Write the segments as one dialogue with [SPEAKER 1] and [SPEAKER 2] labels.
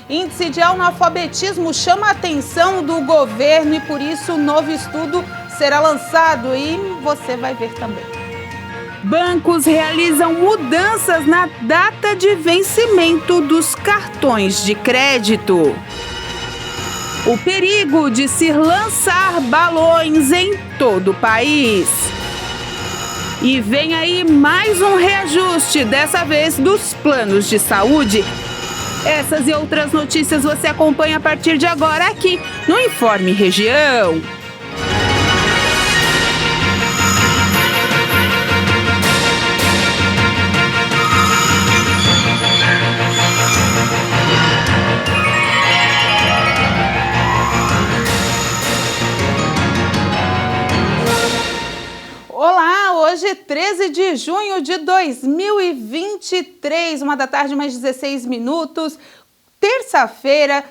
[SPEAKER 1] Índice de analfabetismo chama a atenção do governo e por isso um novo estudo será lançado e você vai ver também. Bancos realizam mudanças na data de vencimento dos cartões de crédito. O perigo de se lançar balões em todo o país. E vem aí mais um reajuste, dessa vez dos planos de saúde. Essas e outras notícias você acompanha a partir de agora aqui no Informe Região. Olá, hoje é 13 de junho de 2023, 1h da tarde, mais 16 minutos, terça-feira,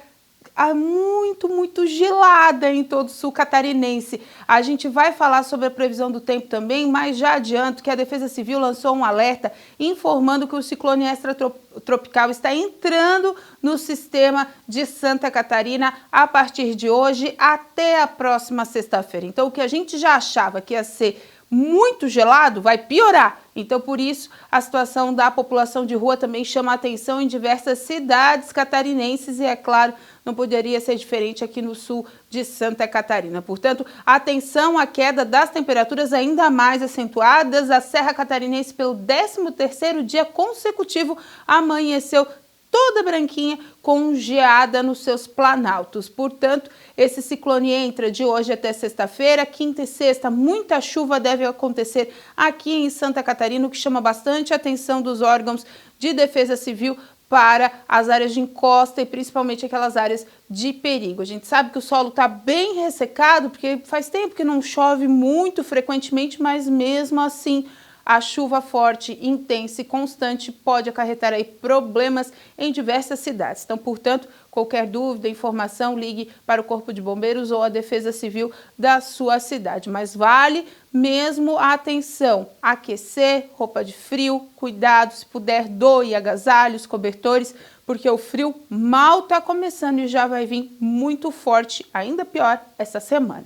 [SPEAKER 1] muito gelada em todo o sul catarinense. A gente vai falar sobre a previsão do tempo também, mas já adianto que a Defesa Civil lançou um alerta informando que o ciclone extratropical está entrando no sistema de Santa Catarina a partir de hoje até a próxima sexta-feira. Então, o que a gente já achava que ia ser muito gelado, vai piorar. Então, por isso, a situação da população de rua também chama a atenção em diversas cidades catarinenses e, é claro, não poderia ser diferente aqui no sul de Santa Catarina. Portanto, atenção à queda das temperaturas ainda mais acentuadas. A Serra Catarinense, pelo 13º dia consecutivo, amanheceu toda branquinha, com geada nos seus planaltos. Portanto, esse ciclone entra de hoje até sexta-feira, quinta e sexta, muita chuva deve acontecer aqui em Santa Catarina, o que chama bastante a atenção dos órgãos de defesa civil para as áreas de encosta e principalmente aquelas áreas de perigo. A gente sabe que o solo está bem ressecado, porque faz tempo que não chove muito frequentemente, mas mesmo assim a chuva forte, intensa e constante pode acarretar aí problemas em diversas cidades. Então, portanto, qualquer dúvida, informação, ligue para o Corpo de Bombeiros ou a Defesa Civil da sua cidade. Mas vale mesmo a atenção, aquecer, roupa de frio, cuidado, se puder, doe agasalhos, cobertores, porque o frio mal está começando e já vai vir muito forte, ainda pior, essa semana.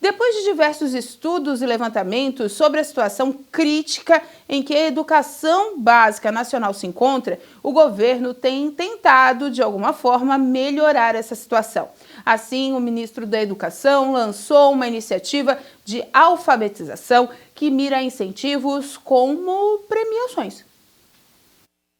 [SPEAKER 1] Depois de diversos estudos e levantamentos sobre a situação crítica em que a educação básica nacional se encontra, o governo tem tentado, de alguma forma, melhorar essa situação. Assim, o ministro da Educação lançou uma iniciativa de alfabetização que mira incentivos como premiações.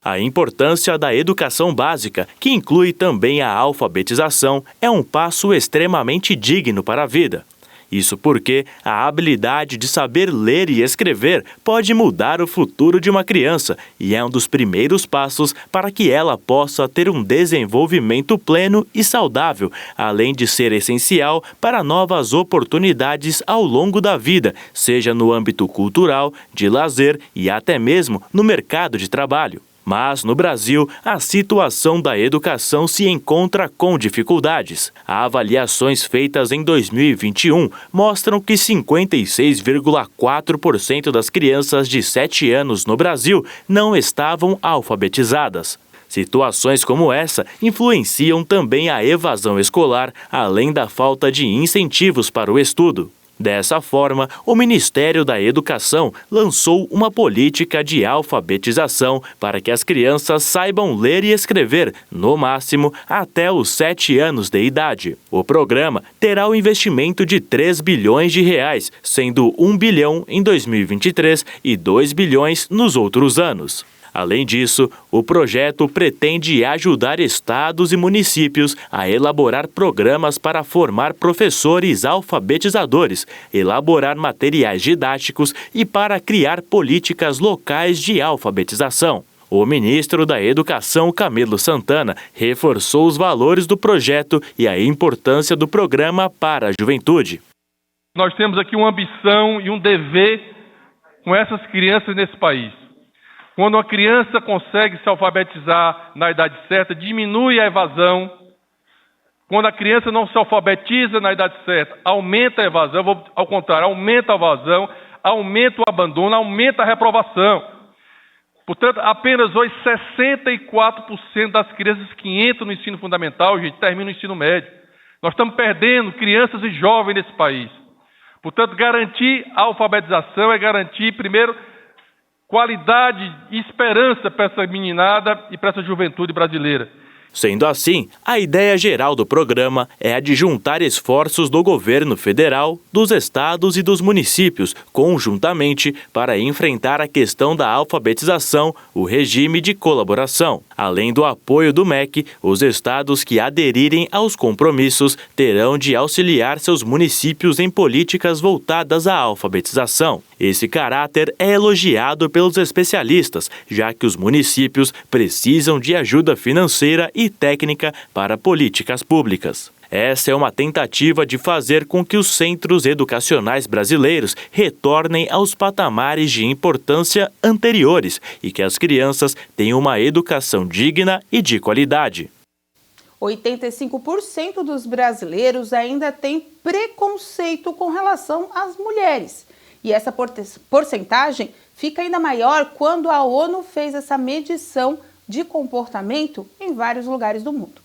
[SPEAKER 2] A importância da educação básica, que inclui também a alfabetização, é um passo extremamente digno para a vida. Isso porque a habilidade de saber ler e escrever pode mudar o futuro de uma criança e é um dos primeiros passos para que ela possa ter um desenvolvimento pleno e saudável, além de ser essencial para novas oportunidades ao longo da vida, seja no âmbito cultural, de lazer e até mesmo no mercado de trabalho. Mas, no Brasil, a situação da educação se encontra com dificuldades. Avaliações feitas em 2021 mostram que 56,4% das crianças de 7 anos no Brasil não estavam alfabetizadas. Situações como essa influenciam também a evasão escolar, além da falta de incentivos para o estudo. Dessa forma, o Ministério da Educação lançou uma política de alfabetização para que as crianças saibam ler e escrever, no máximo, até os 7 anos de idade. O programa terá o investimento de 3 bilhões de reais, sendo 1 bilhão em 2023 e 2 bilhões nos outros anos. Além disso, o projeto pretende ajudar estados e municípios a elaborar programas para formar professores alfabetizadores, elaborar materiais didáticos e para criar políticas locais de alfabetização. O ministro da Educação, Camilo Santana, reforçou os valores do projeto e a importância do programa para a juventude.
[SPEAKER 3] Nós temos aqui uma ambição e um dever com essas crianças nesse país. Quando uma criança consegue se alfabetizar na idade certa, diminui a evasão. Quando a criança não se alfabetiza na idade certa, aumenta a evasão, ao contrário, aumenta a evasão, aumenta o abandono, aumenta a reprovação. Portanto, apenas hoje 64% das crianças que entram no ensino fundamental, gente, terminam no ensino médio. Nós estamos perdendo crianças e jovens nesse país. Portanto, garantir a alfabetização é garantir, primeiro, qualidade e esperança para essa meninada e para essa juventude brasileira.
[SPEAKER 2] Sendo assim, a ideia geral do programa é a de juntar esforços do governo federal, dos estados e dos municípios, conjuntamente, para enfrentar a questão da alfabetização, o regime de colaboração. Além do apoio do MEC, os estados que aderirem aos compromissos terão de auxiliar seus municípios em políticas voltadas à alfabetização. Esse caráter é elogiado pelos especialistas, já que os municípios precisam de ajuda financeira e técnica para políticas públicas. Essa é uma tentativa de fazer com que os centros educacionais brasileiros retornem aos patamares de importância anteriores e que as crianças tenham uma educação digna e de qualidade.
[SPEAKER 1] 85% dos brasileiros ainda têm preconceito com relação às mulheres. E essa porcentagem fica ainda maior quando a ONU fez essa medição de comportamento em vários lugares do mundo.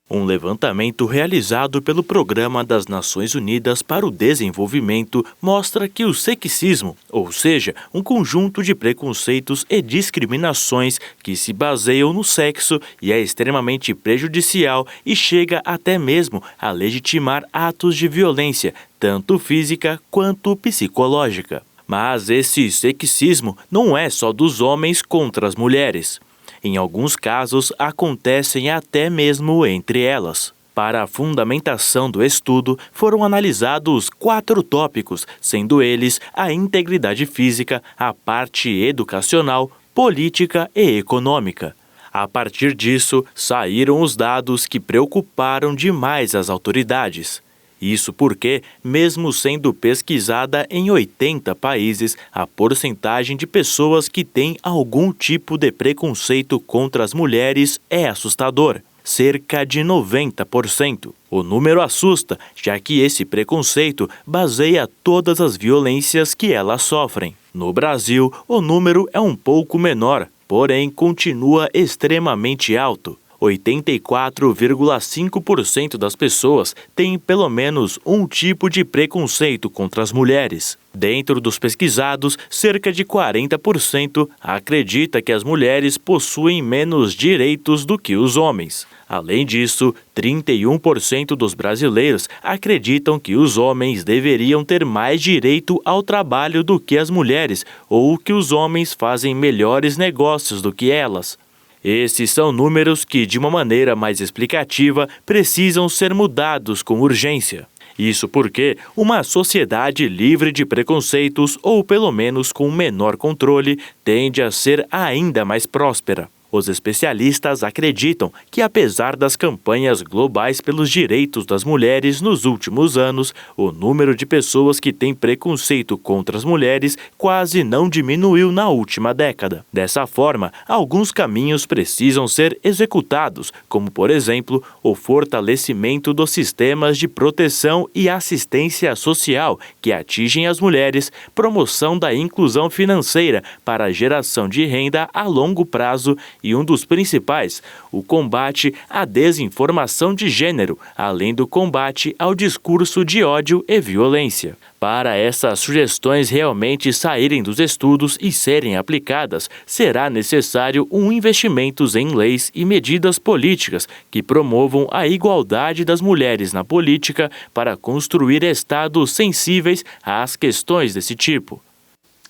[SPEAKER 2] Um levantamento realizado pelo Programa das Nações Unidas para o Desenvolvimento mostra que o sexismo, ou seja, um conjunto de preconceitos e discriminações que se baseiam no sexo e é extremamente prejudicial e chega até mesmo a legitimar atos de violência, tanto física quanto psicológica. Mas esse sexismo não é só dos homens contra as mulheres. Em alguns casos, acontecem até mesmo entre elas. Para a fundamentação do estudo, foram analisados 4 tópicos, sendo eles a integridade física, a parte educacional, política e econômica. A partir disso, saíram os dados que preocuparam demais as autoridades. Isso porque, mesmo sendo pesquisada em 80 países, a porcentagem de pessoas que têm algum tipo de preconceito contra as mulheres é assustador, cerca de 90%. O número assusta, já que esse preconceito baseia todas as violências que elas sofrem. No Brasil, o número é um pouco menor, porém continua extremamente alto. 84,5% das pessoas têm pelo menos um tipo de preconceito contra as mulheres. Dentro dos pesquisados, cerca de 40% acredita que as mulheres possuem menos direitos do que os homens. Além disso, 31% dos brasileiros acreditam que os homens deveriam ter mais direito ao trabalho do que as mulheres ou que os homens fazem melhores negócios do que elas. Esses são números que, de uma maneira mais explicativa, precisam ser mudados com urgência. Isso porque uma sociedade livre de preconceitos, ou pelo menos com menor controle, tende a ser ainda mais próspera. Os especialistas acreditam que, apesar das campanhas globais pelos direitos das mulheres nos últimos anos, o número de pessoas que têm preconceito contra as mulheres quase não diminuiu na última década. Dessa forma, alguns caminhos precisam ser executados, como, por exemplo, o fortalecimento dos sistemas de proteção e assistência social que atingem as mulheres, promoção da inclusão financeira para a geração de renda a longo prazo e um dos principais, o combate à desinformação de gênero, além do combate ao discurso de ódio e violência. Para essas sugestões realmente saírem dos estudos e serem aplicadas, será necessário investimentos em leis e medidas políticas que promovam a igualdade das mulheres na política para construir estados sensíveis às questões desse tipo.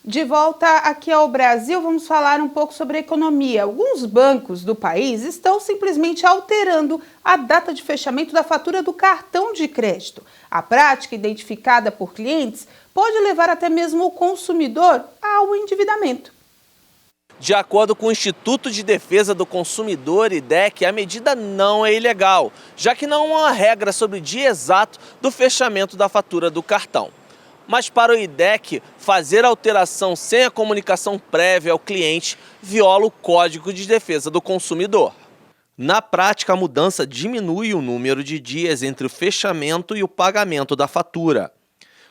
[SPEAKER 1] De volta aqui ao Brasil, vamos falar um pouco sobre a economia. Alguns bancos do país estão simplesmente alterando a data de fechamento da fatura do cartão de crédito. A prática, identificada por clientes, pode levar até mesmo o consumidor ao endividamento.
[SPEAKER 4] De acordo com o Instituto de Defesa do Consumidor, IDEC, a medida não é ilegal, já que não há uma regra sobre o dia exato do fechamento da fatura do cartão. Mas para o IDEC, fazer a alteração sem a comunicação prévia ao cliente viola o Código de Defesa do Consumidor. Na prática, a mudança diminui o número de dias entre o fechamento e o pagamento da fatura.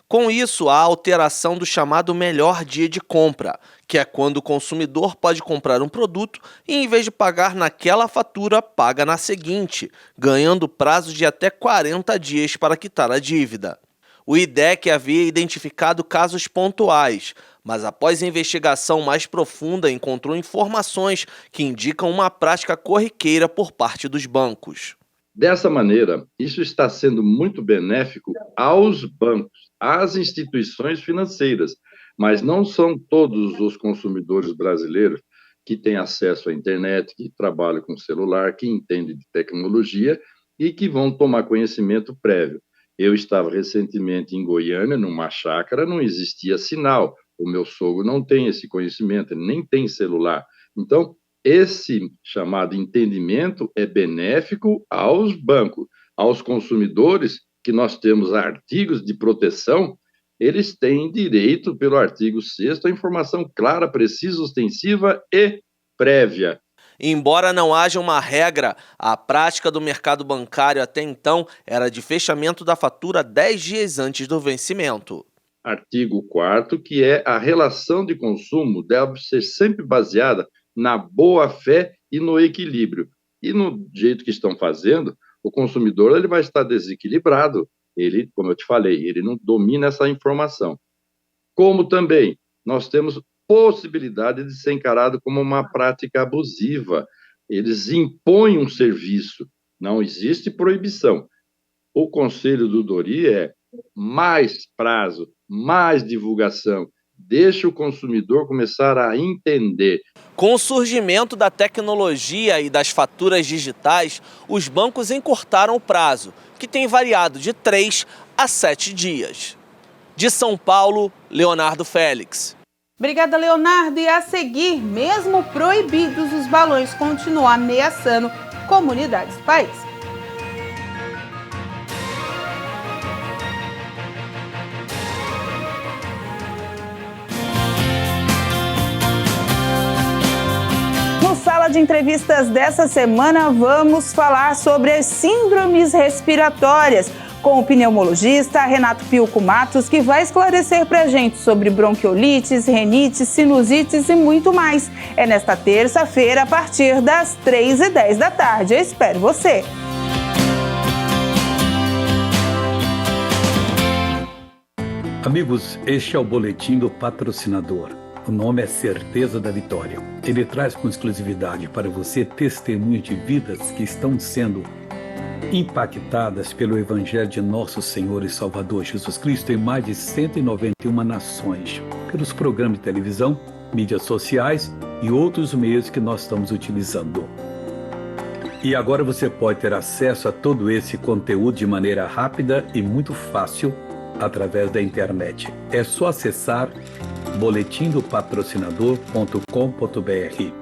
[SPEAKER 4] Com isso, há a alteração do chamado melhor dia de compra, que é quando o consumidor pode comprar um produto e, em vez de pagar naquela fatura, paga na seguinte, ganhando prazo de até 40 dias para quitar a dívida. O IDEC havia identificado casos pontuais, mas após investigação mais profunda encontrou informações que indicam uma prática corriqueira por parte dos bancos.
[SPEAKER 5] Dessa maneira, isso está sendo muito benéfico aos bancos, às instituições financeiras, mas não são todos os consumidores brasileiros que têm acesso à internet, que trabalham com celular, que entendem de tecnologia e que vão tomar conhecimento prévio. Eu estava recentemente em Goiânia, numa chácara, não existia sinal. O meu sogro não tem esse conhecimento, ele nem tem celular. Então, esse chamado entendimento é benéfico aos bancos, aos consumidores, que nós temos artigos de proteção, eles têm direito, pelo artigo 6º, a informação clara, precisa, ostensiva e prévia.
[SPEAKER 4] Embora não haja uma regra, a prática do mercado bancário até então era de fechamento da fatura 10 dias antes do vencimento.
[SPEAKER 5] Artigo 4º, que é a relação de consumo deve ser sempre baseada na boa-fé e no equilíbrio. E no jeito que estão fazendo, o consumidor ele vai estar desequilibrado. Ele, como eu te falei, ele não domina essa informação. Como também nós temos possibilidade de ser encarado como uma prática abusiva. Eles impõem um serviço, não existe proibição. O conselho do Dori é mais prazo, mais divulgação, deixa o consumidor começar a entender.
[SPEAKER 4] Com o surgimento da tecnologia e das faturas digitais, os bancos encurtaram o prazo, que tem variado de 3 a 7 dias. De São Paulo, Leonardo Félix.
[SPEAKER 1] Obrigada, Leonardo. E a seguir, mesmo proibidos, os balões continuam ameaçando comunidades do país. No Sala de Entrevistas dessa semana, vamos falar sobre as síndromes respiratórias, com o pneumologista Renato Pilco Matos, que vai esclarecer para a gente sobre bronquiolites, renites, sinusites e muito mais. É nesta terça-feira, a partir das 3h10 da tarde. Eu espero você!
[SPEAKER 6] Amigos, este é o Boletim do Patrocinador. O nome é Certeza da Vitória. Ele traz com exclusividade para você testemunho de vidas que estão sendo impactadas pelo Evangelho de Nosso Senhor e Salvador Jesus Cristo em mais de 191 nações, pelos programas de televisão, mídias sociais e outros meios que nós estamos utilizando. E agora você pode ter acesso a todo esse conteúdo de maneira rápida e muito fácil através da internet. É só acessar boletimdopatrocinador.com.br.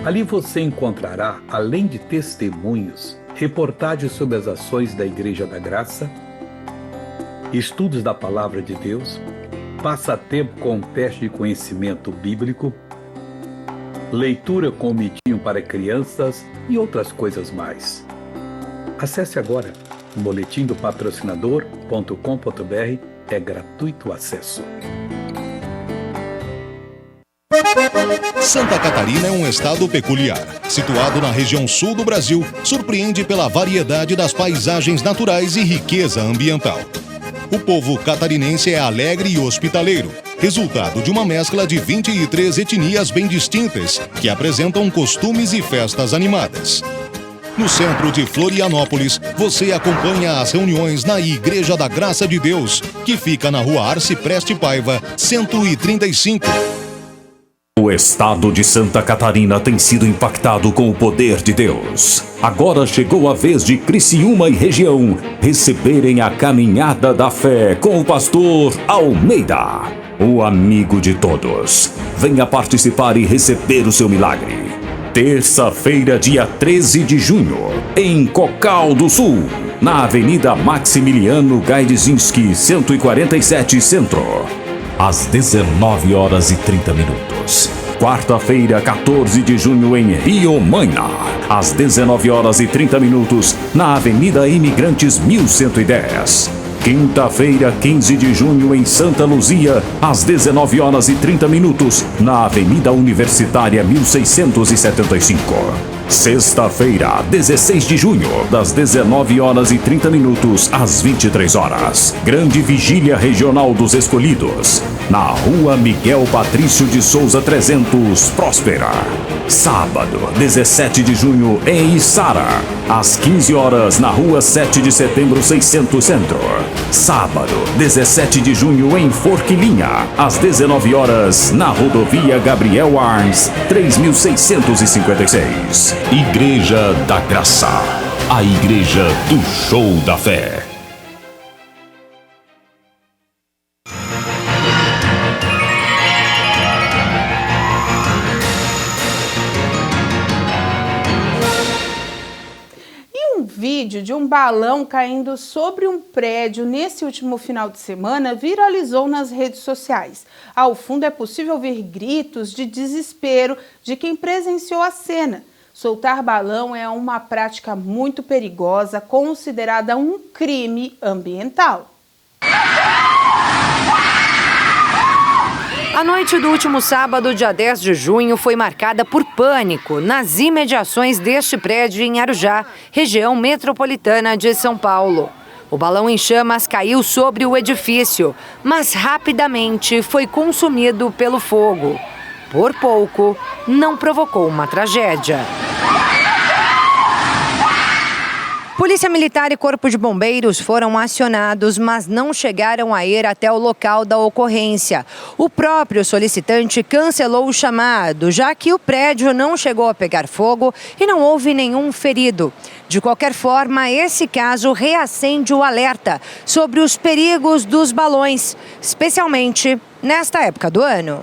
[SPEAKER 6] Ali você encontrará, além de testemunhos, reportagens sobre as ações da Igreja da Graça, estudos da Palavra de Deus, passatempo com um teste de conhecimento bíblico, leitura com o mitinho para crianças e outras coisas mais. Acesse agora boletimdopatrocinador.com.br, é gratuito o acesso.
[SPEAKER 7] Santa Catarina é um estado peculiar. Situado na região sul do Brasil, surpreende pela variedade das paisagens naturais e riqueza ambiental. O povo catarinense é alegre e hospitaleiro, resultado de uma mescla de 23 etnias bem distintas, que apresentam costumes e festas animadas. No centro de Florianópolis, você acompanha as reuniões na Igreja da Graça de Deus, que fica na Rua Arcipreste Paiva, 135.
[SPEAKER 8] O estado de Santa Catarina tem sido impactado com o poder de Deus. Agora chegou a vez de Criciúma e região receberem a caminhada da fé com o pastor Almeida, o amigo de todos. Venha participar e receber o seu milagre. Terça-feira, dia 13 de junho, em Cocal do Sul, na Avenida Maximiliano Gaidzinski, 147 Centro, às 19h30. Quarta-feira, 14 de junho, em Rio Maina, às 19h30, na Avenida Imigrantes 1110. Quinta-feira, 15 de junho, em Santa Luzia, às 19h30, na Avenida Universitária 1675. Sexta-feira, 16 de junho, das 19h30 às 23h. Grande Vigília Regional dos Escolhidos, na Rua Miguel Patrício de Souza 300, Próspera. Sábado, 17 de junho, em Içara, às 15h, na Rua 7 de Setembro 600 Centro. Sábado, 17 de junho, em Forquilinha, às 19h, na Rodovia Gabriel Arns 3656. Igreja da Graça, a Igreja do Show da Fé.
[SPEAKER 1] Um vídeo de um balão caindo sobre um prédio nesse último final de semana viralizou nas redes sociais. Ao fundo é possível ouvir gritos de desespero de quem presenciou a cena. Soltar balão é uma prática muito perigosa, considerada um crime ambiental.
[SPEAKER 9] A noite do último sábado, dia 10 de junho, foi marcada por pânico nas imediações deste prédio em Arujá, região metropolitana de São Paulo. O balão em chamas caiu sobre o edifício, mas rapidamente foi consumido pelo fogo. Por pouco, não provocou uma tragédia. Polícia Militar e Corpo de Bombeiros foram acionados, mas não chegaram a ir até o local da ocorrência. O próprio solicitante cancelou o chamado, já que o prédio não chegou a pegar fogo e não houve nenhum ferido. De qualquer forma, esse caso reacende o alerta sobre os perigos dos balões, especialmente nesta época do ano.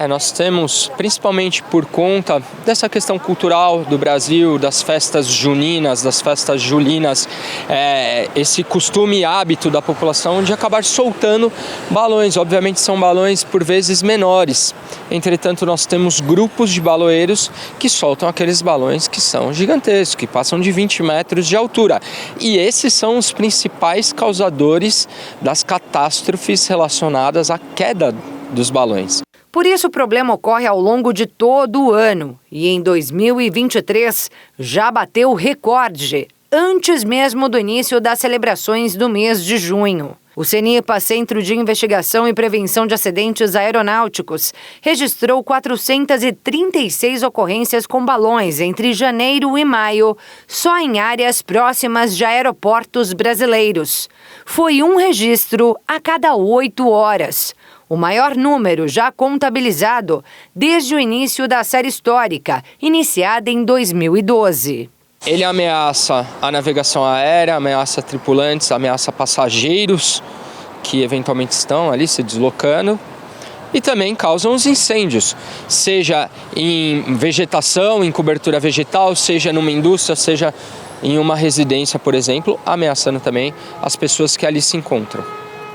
[SPEAKER 10] Nós temos, principalmente por conta dessa questão cultural do Brasil, das festas juninas, das festas julinas, esse costume e hábito da população de acabar soltando balões. Obviamente são balões por vezes menores. Entretanto, nós temos grupos de baloeiros que soltam aqueles balões que são gigantescos, que passam de 20 metros de altura. E esses são os principais causadores das catástrofes relacionadas à queda dos balões.
[SPEAKER 9] Por isso, o problema ocorre ao longo de todo o ano e em 2023 já bateu recorde, antes mesmo do início das celebrações do mês de junho. O CENIPA, Centro de Investigação e Prevenção de Acidentes Aeronáuticos, registrou 436 ocorrências com balões entre janeiro e maio, só em áreas próximas de aeroportos brasileiros. Foi um registro a cada 8 horas. O maior número já contabilizado desde o início da série histórica, iniciada em 2012.
[SPEAKER 10] Ele ameaça a navegação aérea, ameaça tripulantes, ameaça passageiros que eventualmente estão ali se deslocando e também causam os incêndios, seja em vegetação, em cobertura vegetal, seja numa indústria, seja em uma residência, por exemplo, ameaçando também as pessoas que ali se encontram.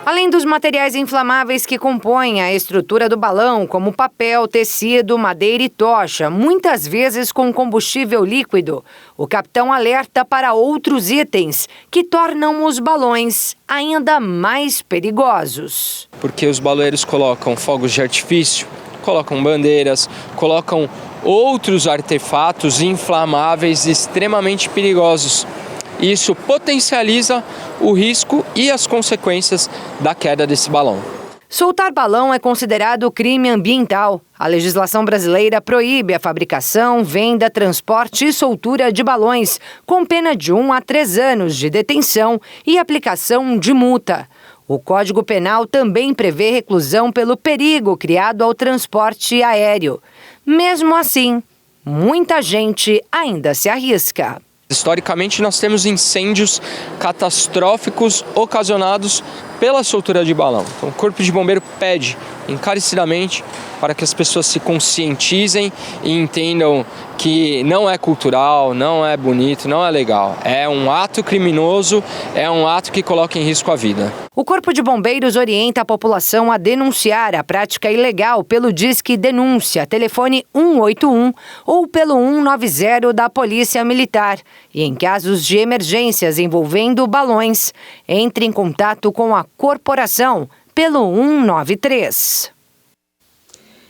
[SPEAKER 9] Além dos materiais inflamáveis que compõem a estrutura do balão, como papel, tecido, madeira e tocha, muitas vezes com combustível líquido, o capitão alerta para outros itens que tornam os balões ainda mais perigosos.
[SPEAKER 10] Porque os baloeiros colocam fogos de artifício, colocam bandeiras, colocam outros artefatos inflamáveis extremamente perigosos. Isso potencializa o risco e as consequências da queda desse balão.
[SPEAKER 9] Soltar balão é considerado crime ambiental. A legislação brasileira proíbe a fabricação, venda, transporte e soltura de balões, com pena de 1 a 3 anos de detenção e aplicação de multa. O Código Penal também prevê reclusão pelo perigo criado ao transporte aéreo. Mesmo assim, muita gente ainda se arrisca.
[SPEAKER 10] Historicamente, nós temos incêndios catastróficos ocasionados pela soltura de balão. Então, o Corpo de Bombeiro pede encarecidamente para que as pessoas se conscientizem e entendam que não é cultural, não é bonito, não é legal. É um ato criminoso, é um ato que coloca em risco a vida.
[SPEAKER 9] O Corpo de Bombeiros orienta a população a denunciar a prática ilegal pelo Disque Denúncia, telefone 181 ou pelo 190 da Polícia Militar. E em casos de emergências envolvendo balões, entre em contato com a corporação pelo 193.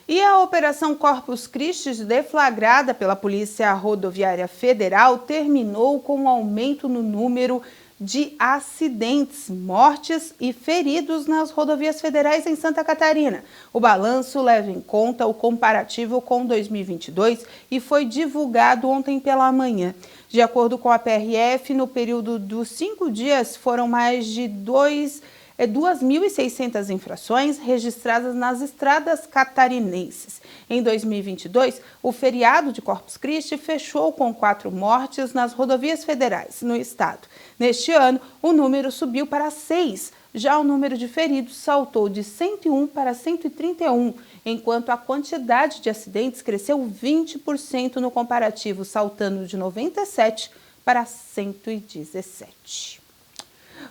[SPEAKER 1] E a Operação Corpus Christi, deflagrada pela Polícia Rodoviária Federal, terminou com um aumento no número de acidentes, mortes e feridos nas rodovias federais em Santa Catarina. O balanço leva em conta o comparativo com 2022 e foi divulgado ontem pela manhã. De acordo com a PRF, no período dos 5 dias foram mais de 2.600 infrações registradas nas estradas catarinenses. Em 2022, o feriado de Corpus Christi fechou com 4 mortes nas rodovias federais no estado. Neste ano, o número subiu para 6. Já o número de feridos saltou de 101 para 131, enquanto a quantidade de acidentes cresceu 20% no comparativo, saltando de 97 para 117.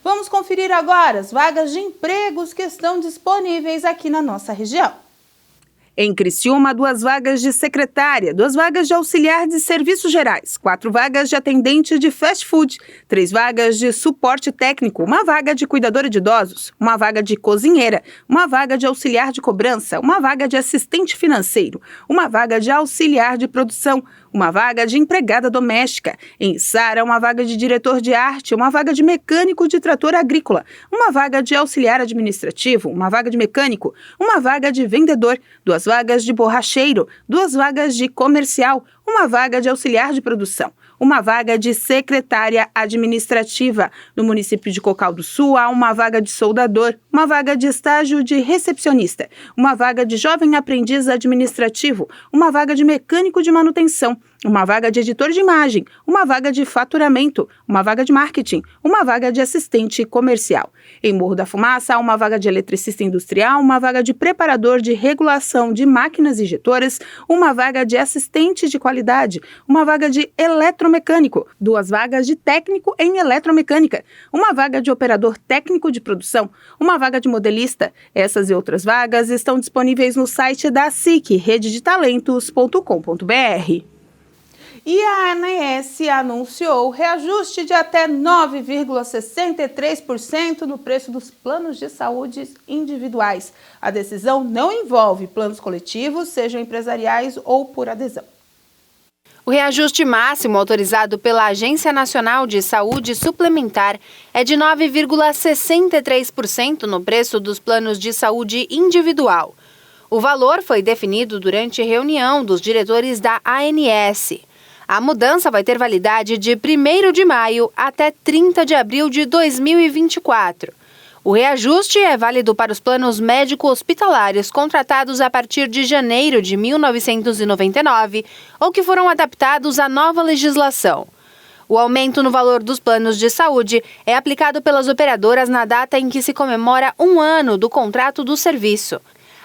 [SPEAKER 1] Vamos conferir agora as vagas de empregos que estão disponíveis aqui na nossa região. Em Criciúma, 2 vagas de secretária, 2 vagas de auxiliar de serviços gerais, 4 vagas de atendente de fast food, 3 vagas de suporte técnico, 1 vaga de cuidadora de idosos, 1 vaga de cozinheira, 1 vaga de auxiliar de cobrança, 1 vaga de assistente financeiro, 1 vaga de auxiliar de produção, 1 vaga de empregada doméstica. Em Sara, 1 vaga de diretor de arte, 1 vaga de mecânico de trator agrícola, 1 vaga de auxiliar administrativo, 1 vaga de mecânico, 1 vaga de vendedor, 2 vagas de borracheiro, 2 vagas de comercial, 1 vaga de auxiliar de produção, 1 vaga de secretária administrativa. No município de Cocal do Sul, há 1 vaga de soldador, 1 vaga de estágio de recepcionista, 1 vaga de jovem aprendiz administrativo, 1 vaga de mecânico de manutenção, 1 vaga de editor de imagem, 1 vaga de faturamento, 1 vaga de marketing, 1 vaga de assistente comercial. Em Morro da Fumaça, há 1 vaga de eletricista industrial, 1 vaga de preparador de regulação de máquinas injetoras, 1 vaga de assistente de qualidade, 1 vaga de eletromecânico, 2 vagas de técnico em eletromecânica, 1 vaga de operador técnico de produção, 1 vaga de modelista. Essas e outras vagas estão disponíveis no site da SIC, rededetalentos.com.br. E a ANS anunciou reajuste de até 9,63% no preço dos planos de saúde individuais. A decisão não envolve planos coletivos, sejam empresariais ou por adesão.
[SPEAKER 11] O reajuste máximo autorizado pela Agência Nacional de Saúde Suplementar é de 9,63% no preço dos planos de saúde individual. O valor foi definido durante reunião dos diretores da ANS. A mudança vai ter validade de 1º de maio até 30 de abril de 2024. O reajuste é válido para os planos médico-hospitalares contratados a partir de janeiro de 1999 ou que foram adaptados à nova legislação. O aumento no valor dos planos de saúde é aplicado pelas operadoras na data em que se comemora 1 ano do contrato do serviço.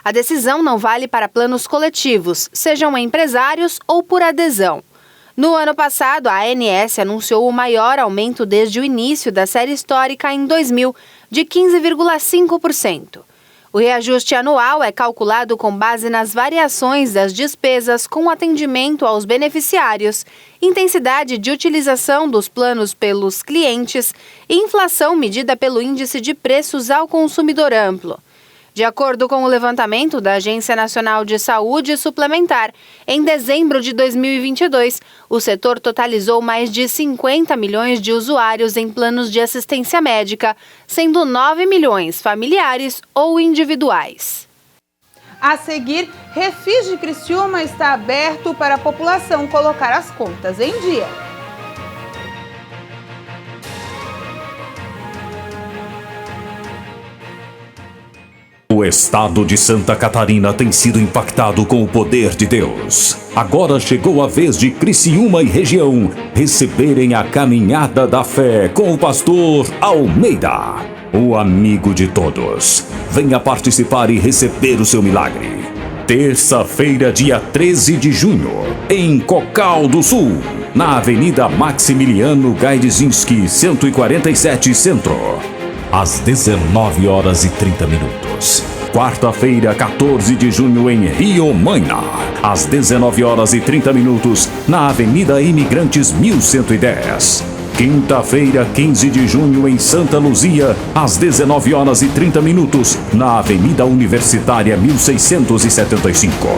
[SPEAKER 11] A decisão não vale para planos coletivos, sejam empresários ou por adesão. No ano passado, a ANS anunciou o maior aumento desde o início da série histórica em 2000, de 15,5%. O reajuste anual é calculado com base nas variações das despesas com atendimento aos beneficiários, intensidade de utilização dos planos pelos clientes e inflação medida pelo Índice de Preços ao Consumidor Amplo. De acordo com o levantamento da Agência Nacional de Saúde Suplementar, em dezembro de 2022, o setor totalizou mais de 50 milhões de usuários em planos de assistência médica, sendo 9 milhões familiares ou individuais.
[SPEAKER 1] A seguir, Refis de Criciúma está aberto para a população colocar as contas em dia.
[SPEAKER 8] O estado de Santa Catarina tem sido impactado com o poder de Deus. Agora chegou a vez de Criciúma e região receberem a caminhada da fé com o pastor Almeida. o amigo de todos. Venha participar e receber o seu milagre. Terça-feira, dia 13 de junho, em Cocal do Sul, na Avenida Maximiliano Gaidzinski, 147 Centro, às 19h30. Quarta-feira, 14 de junho, em Rio Maina, às 19h30, na Avenida Imigrantes 1110. Quinta-feira, 15 de junho, em Santa Luzia, às 19h30, na Avenida Universitária 1675.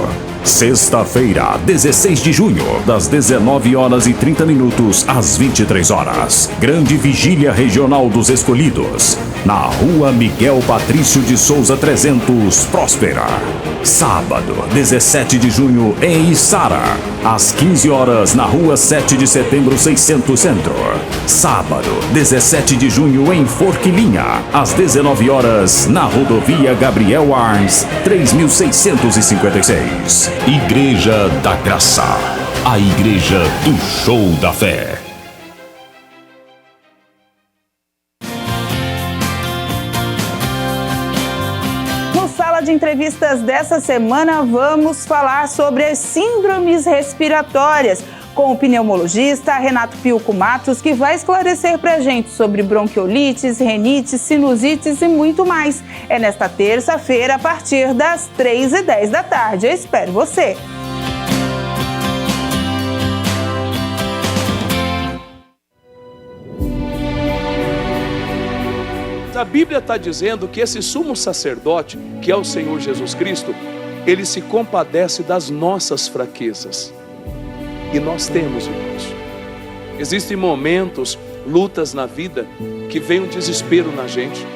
[SPEAKER 8] Sexta-feira, 16 de junho, das 19h30 às 23h. Grande Vigília Regional dos Escolhidos, na Rua Miguel Patrício de Souza 300, Próspera. Sábado, 17 de junho, em Içara, às 15h, na Rua 7 de Setembro 600 Centro. Sábado, 17 de junho, em Forquilinha, às 19h, na Rodovia Gabriel Arns, 3656. Igreja da Graça, a igreja do show da fé.
[SPEAKER 1] No Sala de Entrevistas dessa semana, vamos falar sobre as síndromes respiratórias, com o pneumologista Renato Pilco Matos, que vai esclarecer pra gente sobre bronquiolites, renites, sinusites e muito mais. É nesta terça-feira, a partir das 3h10 da tarde. Eu espero você!
[SPEAKER 12] A Bíblia está dizendo que esse sumo sacerdote, que é o Senhor Jesus Cristo, ele se compadece das nossas fraquezas. E nós temos, irmãos. Existem momentos, lutas na vida, que vem um desespero na gente,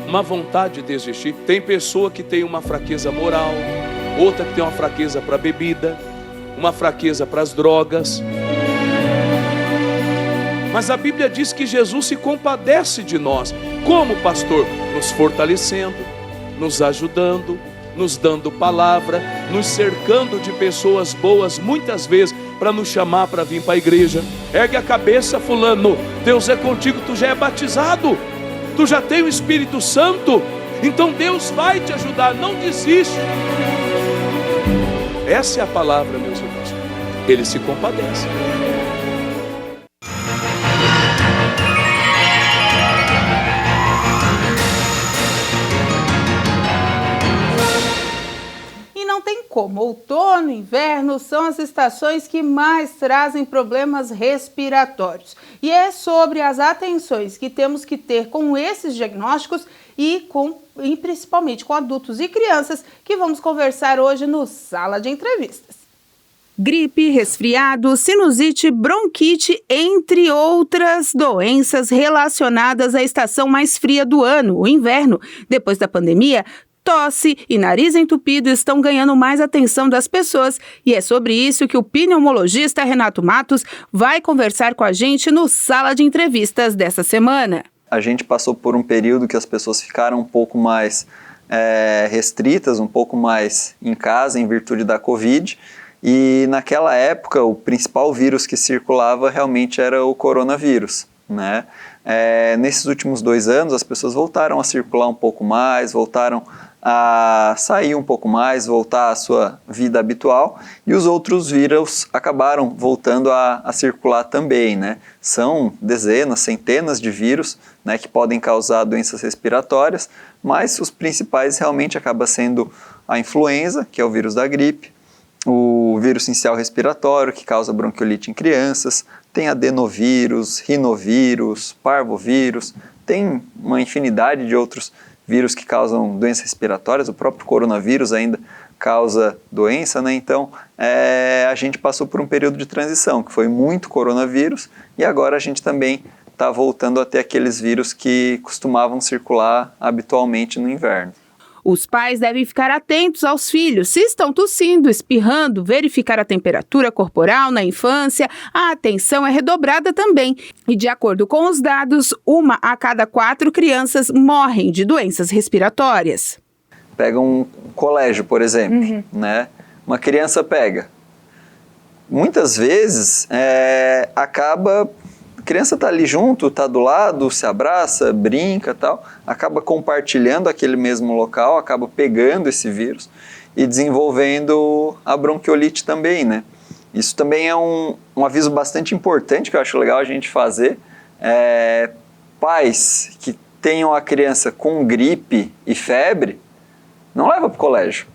[SPEAKER 12] uma vontade de desistir. Tem pessoa que tem uma fraqueza moral, outra que tem uma fraqueza para a bebida, uma fraqueza para as drogas. Mas a Bíblia diz que Jesus se compadece de nós. Como, pastor? Nos fortalecendo, nos ajudando, nos dando palavra, nos cercando de pessoas boas, muitas vezes, para nos chamar para vir para a igreja. Ergue a cabeça, fulano, Deus é contigo, tu já é batizado, tu já tem o Espírito Santo, então Deus vai te ajudar, não desiste. Essa é a palavra, meus irmãos. Ele se compadece.
[SPEAKER 1] Como outono e inverno são as estações que mais trazem problemas respiratórios. E é sobre as atenções que temos que ter com esses diagnósticos e principalmente com adultos e crianças que vamos conversar hoje no Sala de Entrevistas. Gripe, resfriado, sinusite, bronquite, entre outras doenças relacionadas à estação mais fria do ano, o inverno. Depois da pandemia, tosse e nariz entupido estão ganhando mais atenção das pessoas e é sobre isso que o pneumologista Renato Matos vai conversar com a gente no Sala de Entrevistas dessa semana.
[SPEAKER 13] A gente passou por um período que as pessoas ficaram um pouco mais restritas, um pouco mais em casa em virtude da Covid, e naquela época o principal vírus que circulava realmente era o coronavírus, né? Nesses últimos 2 anos as pessoas voltaram a circular um pouco mais, voltaram a sair um pouco mais, voltar à sua vida habitual, e os outros vírus acabaram voltando a circular também, né? São dezenas, centenas de vírus, né, que podem causar doenças respiratórias, mas os principais realmente acabam sendo a influenza, que é o vírus da gripe, o vírus sincial respiratório, que causa bronquiolite em crianças, tem adenovírus, rinovírus, parvovírus, tem uma infinidade de outros vírus que causam doenças respiratórias, o próprio coronavírus ainda causa doença, né? Então a gente passou por um período de transição, que foi muito coronavírus, e agora a gente também está voltando a ter aqueles vírus que costumavam circular habitualmente no inverno.
[SPEAKER 1] Os pais devem ficar atentos aos filhos. Se estão tossindo, espirrando, verificar a temperatura corporal na infância, a atenção é redobrada também. E de acordo com os dados, 1 a cada 4 crianças morrem de doenças respiratórias.
[SPEAKER 13] Pega um colégio, por exemplo, né? Uma criança pega. Muitas vezes acaba A criança está ali junto, está do lado, se abraça, brinca, tal, acaba compartilhando aquele mesmo local, acaba pegando esse vírus e desenvolvendo a bronquiolite também, né? Isso também é um aviso bastante importante que eu acho legal a gente fazer. Pais que tenham a criança com gripe e febre, não leva para o colégio,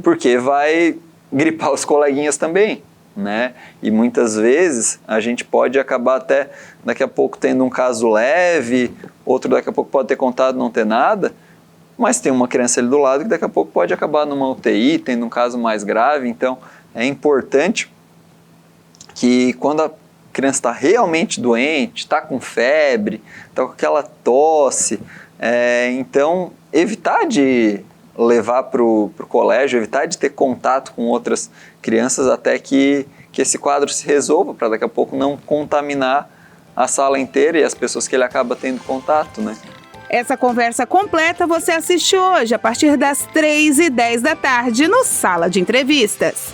[SPEAKER 13] porque vai gripar os coleguinhas também, né? E muitas vezes a gente pode acabar até daqui a pouco tendo um caso leve, outro daqui a pouco pode ter contado não ter nada, mas tem uma criança ali do lado que daqui a pouco pode acabar numa UTI, tendo um caso mais grave. Então é importante que quando a criança está realmente doente, está com febre, está com aquela tosse, então evitar de levar para o colégio, evitar de ter contato com outras crianças até que esse quadro se resolva, para daqui a pouco não contaminar a sala inteira e as pessoas que ele acaba tendo contato, né?
[SPEAKER 1] Essa conversa completa você assiste hoje, a partir das 3h10 da tarde, no Sala de Entrevistas.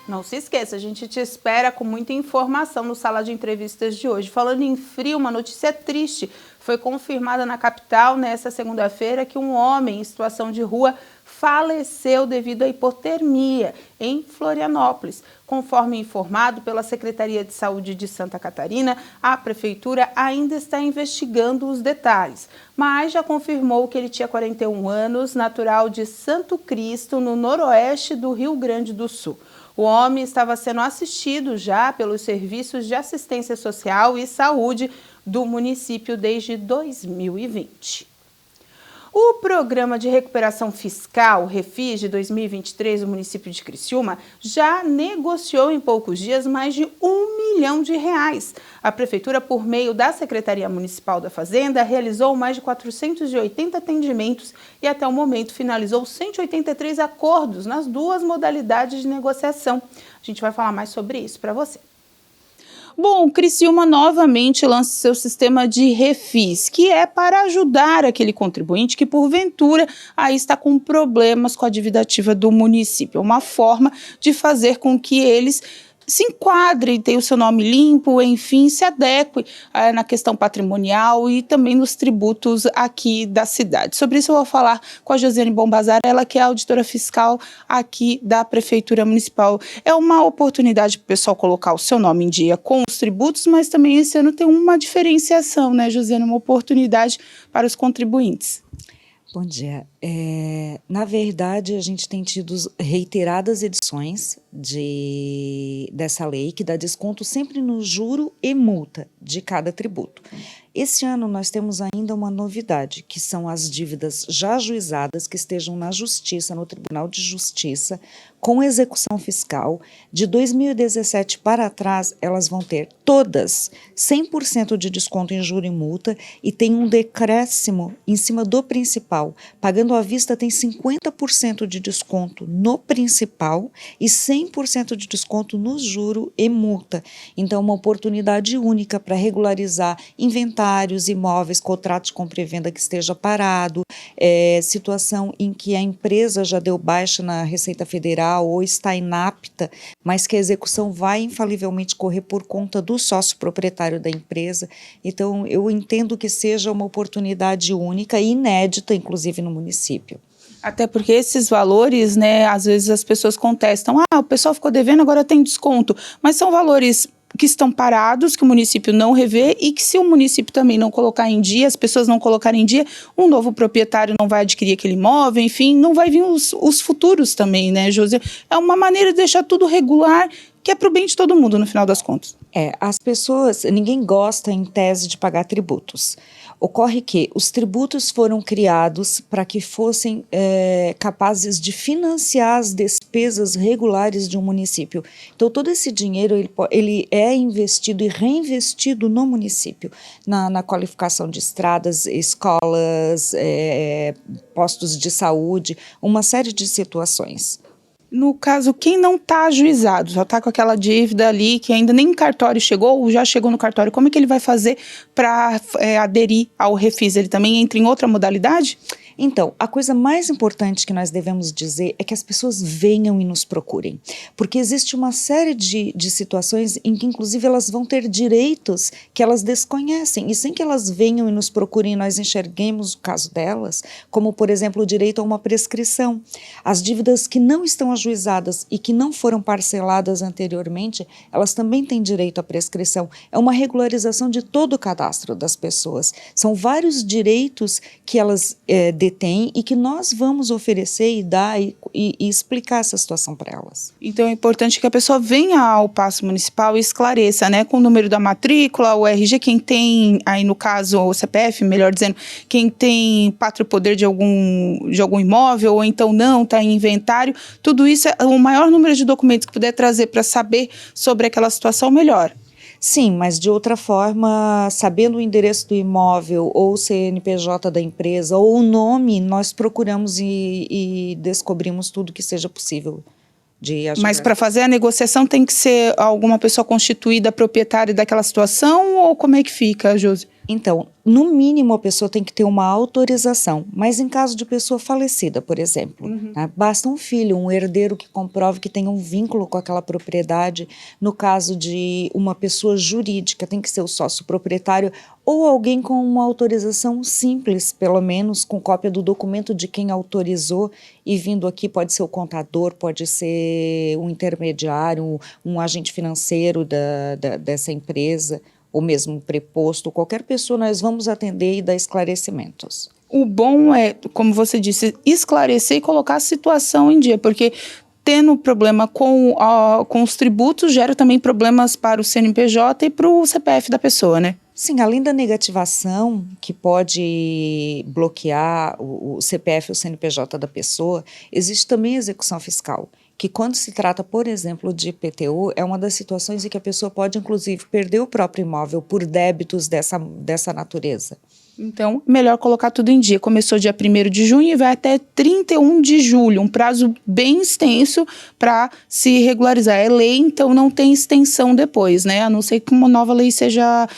[SPEAKER 1] Não se esqueça, a gente te espera com muita informação no Sala de Entrevistas de hoje. Falando em frio, uma notícia triste. Foi confirmada na capital, nesta segunda-feira, que um homem em situação de rua faleceu devido à hipotermia em Florianópolis. Conforme informado pela Secretaria de Saúde de Santa Catarina, a Prefeitura ainda está investigando os detalhes, mas já confirmou que ele tinha 41 anos, natural de Santo Cristo, no noroeste do Rio Grande do Sul. O homem estava sendo assistido já pelos serviços de assistência social e saúde do município desde 2020. O Programa de Recuperação Fiscal, Refis, de 2023 do município de Criciúma, já negociou em poucos dias mais de R$1 milhão. A Prefeitura, por meio da Secretaria Municipal da Fazenda, realizou mais de 480 atendimentos e até o momento finalizou 183 acordos nas duas modalidades de negociação. A gente vai falar mais sobre isso para você. Bom, Criciúma novamente lança seu sistema de refis, que é para ajudar aquele contribuinte que, porventura, aí está com problemas com a dívida ativa do município. É uma forma de fazer com que eles se enquadre, tenha o seu nome limpo, enfim, se adeque na questão patrimonial e também nos tributos aqui da cidade. Sobre isso eu vou falar com a Josiane Bombazar, ela que é auditora fiscal aqui da Prefeitura Municipal. É uma oportunidade para o pessoal colocar o seu nome em dia com os tributos, mas também esse ano tem uma diferenciação, né, Josiane? Uma oportunidade para os contribuintes.
[SPEAKER 14] Bom dia. Na verdade, a gente tem tido reiteradas edições dessa lei que dá desconto sempre no juro e multa de cada tributo. Esse ano nós temos ainda uma novidade, que são as dívidas já ajuizadas que estejam na Justiça, no Tribunal de Justiça, com execução fiscal. De 2017 para trás, elas vão ter todas 100% de desconto em juro e multa e tem um decréscimo em cima do principal. Pagando à vista tem 50% de desconto no principal e 100% de desconto no juro e multa. Então, uma oportunidade única para regularizar inventários, imóveis, contratos de compra e venda que esteja parado, situação em que a empresa já deu baixa na Receita Federal ou está inapta, mas que a execução vai infalivelmente correr por conta do sócio proprietário da empresa. Então, eu entendo que seja uma oportunidade única e inédita, inclusive no município.
[SPEAKER 1] Até porque esses valores, né, às vezes as pessoas contestam, o pessoal ficou devendo, agora tem desconto, mas são valores que estão parados, que o município não revê e que se o município também não colocar em dia, as pessoas não colocarem em dia, um novo proprietário não vai adquirir aquele imóvel, enfim, não vai vir os futuros também, né, José? É uma maneira de deixar tudo regular, que é para o bem de todo mundo, no final das contas.
[SPEAKER 14] As pessoas, ninguém gosta em tese de pagar tributos. Ocorre que os tributos foram criados para que fossem capazes de financiar as despesas regulares de um município. Então, todo esse dinheiro ele é investido e reinvestido no município, na qualificação de estradas, escolas, postos de saúde, uma série de situações.
[SPEAKER 1] No caso, quem não está ajuizado, já está com aquela dívida ali, que ainda nem em cartório chegou, ou já chegou no cartório, como é que ele vai fazer para aderir ao refis? Ele também entra em outra modalidade?
[SPEAKER 14] Então, a coisa mais importante que nós devemos dizer é que as pessoas venham e nos procurem, porque existe uma série de situações em que, inclusive, elas vão ter direitos que elas desconhecem, e sem que elas venham e nos procurem, nós enxerguemos o caso delas, como, por exemplo, o direito a uma prescrição. As dívidas que não estão ajuizadas e que não foram parceladas anteriormente, elas também têm direito à prescrição. É uma regularização de todo o cadastro das pessoas. São vários direitos que elas detêm e que nós vamos oferecer e dar e explicar essa situação para elas.
[SPEAKER 1] Então é importante que a pessoa venha ao Paço Municipal e esclareça, né, com o número da matrícula, o RG, quem tem, aí no caso o CPF, melhor dizendo, quem tem pátrio poder de algum imóvel, ou então não, está em inventário, tudo isso, o maior número de documentos que puder trazer para saber sobre aquela situação, melhor.
[SPEAKER 14] Sim, mas de outra forma, sabendo o endereço do imóvel, ou o CNPJ da empresa, ou o nome, nós procuramos e descobrimos tudo que seja possível de ajudar.
[SPEAKER 1] Mas para fazer a negociação tem que ser alguma pessoa constituída proprietária daquela situação, ou como é que fica, Josi?
[SPEAKER 14] Então, no mínimo a pessoa tem que ter uma autorização, mas em caso de pessoa falecida, por exemplo, né, basta um filho, um herdeiro que comprove que tem um vínculo com aquela propriedade. No caso de uma pessoa jurídica, tem que ser o sócio proprietário ou alguém com uma autorização simples, pelo menos com cópia do documento de quem autorizou, e vindo aqui pode ser o contador, pode ser um intermediário, um agente financeiro dessa empresa, ou mesmo preposto, qualquer pessoa nós vamos atender e dar esclarecimentos.
[SPEAKER 1] O bom é, como você disse, esclarecer e colocar a situação em dia, porque tendo problema com os tributos gera também problemas para o CNPJ e para o CPF da pessoa, né?
[SPEAKER 14] Sim, além da negativação, que pode bloquear o CPF ou o CNPJ da pessoa, existe também a execução fiscal, que quando se trata, por exemplo, de IPTU, é uma das situações em que a pessoa pode, inclusive, perder o próprio imóvel por débitos dessa natureza.
[SPEAKER 1] Então, melhor colocar tudo em dia. Começou dia 1º de junho e vai até 31 de julho, um prazo bem extenso para se regularizar. É lei, então não tem extensão depois, né? A não ser que uma nova lei seja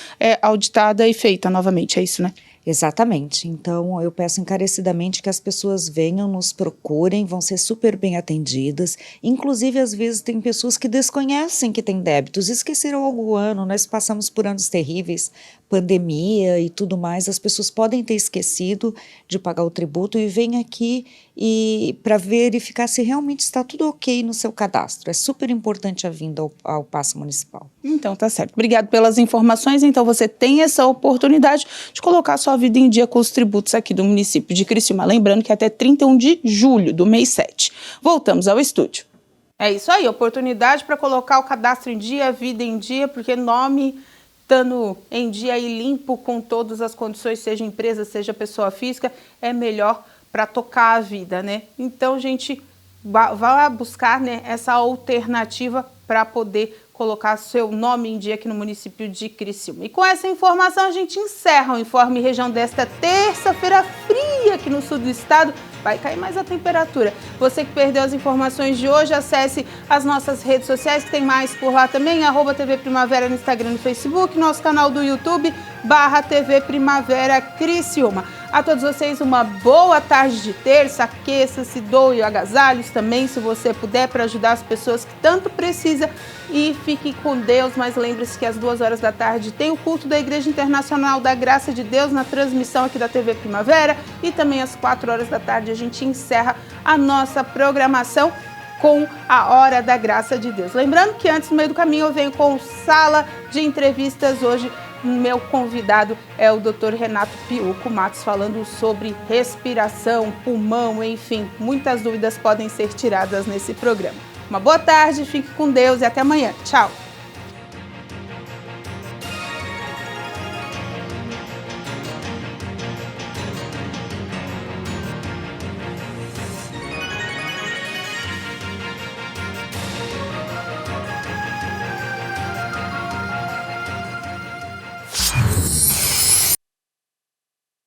[SPEAKER 1] auditada e feita novamente, é isso, né?
[SPEAKER 14] Exatamente. Então, eu peço encarecidamente que as pessoas venham, nos procurem, vão ser super bem atendidas. Inclusive, às vezes, tem pessoas que desconhecem que têm débitos, esqueceram algum ano, nós passamos por anos terríveis, pandemia e tudo mais, as pessoas podem ter esquecido de pagar o tributo e vêm aqui para verificar se realmente está tudo ok no seu cadastro. É super importante a vinda ao Paço Municipal.
[SPEAKER 1] Então, tá certo. Obrigado pelas informações. Então, você tem essa oportunidade de colocar a sua vida em dia com os tributos aqui do município de Criciúma. Lembrando que até 31 de julho do mês 7. Voltamos ao estúdio. É isso aí, oportunidade para colocar o cadastro em dia, a vida em dia, porque nome estando em dia e limpo com todas as condições, seja empresa, seja pessoa física, é melhor para tocar a vida, né? Então, gente, vá buscar, né, essa alternativa para poder colocar seu nome em dia aqui no município de Criciúma. E com essa informação a gente encerra o Informe Região desta terça-feira fria aqui no sul do estado. Vai cair mais a temperatura. Você que perdeu as informações de hoje, acesse as nossas redes sociais, que tem mais por lá também, @TV Primavera no Instagram e no Facebook, nosso canal do YouTube, /TV Primavera Criciúma. A todos vocês, uma boa tarde de terça, aqueça-se, doe agasalhos também, se você puder, para ajudar as pessoas que tanto precisam. E fique com Deus, mas lembre-se que às 2h da tarde tem o culto da Igreja Internacional da Graça de Deus na transmissão aqui da TV Primavera, e também às 4h da tarde a gente encerra a nossa programação com a Hora da Graça de Deus. Lembrando que antes, no meio do caminho, eu venho com Sala de Entrevistas. Hoje, meu convidado é o Dr. Renato Piuco Matos, falando sobre respiração, pulmão, enfim, muitas dúvidas podem ser tiradas nesse programa. Uma boa tarde, fique com Deus e até amanhã. Tchau!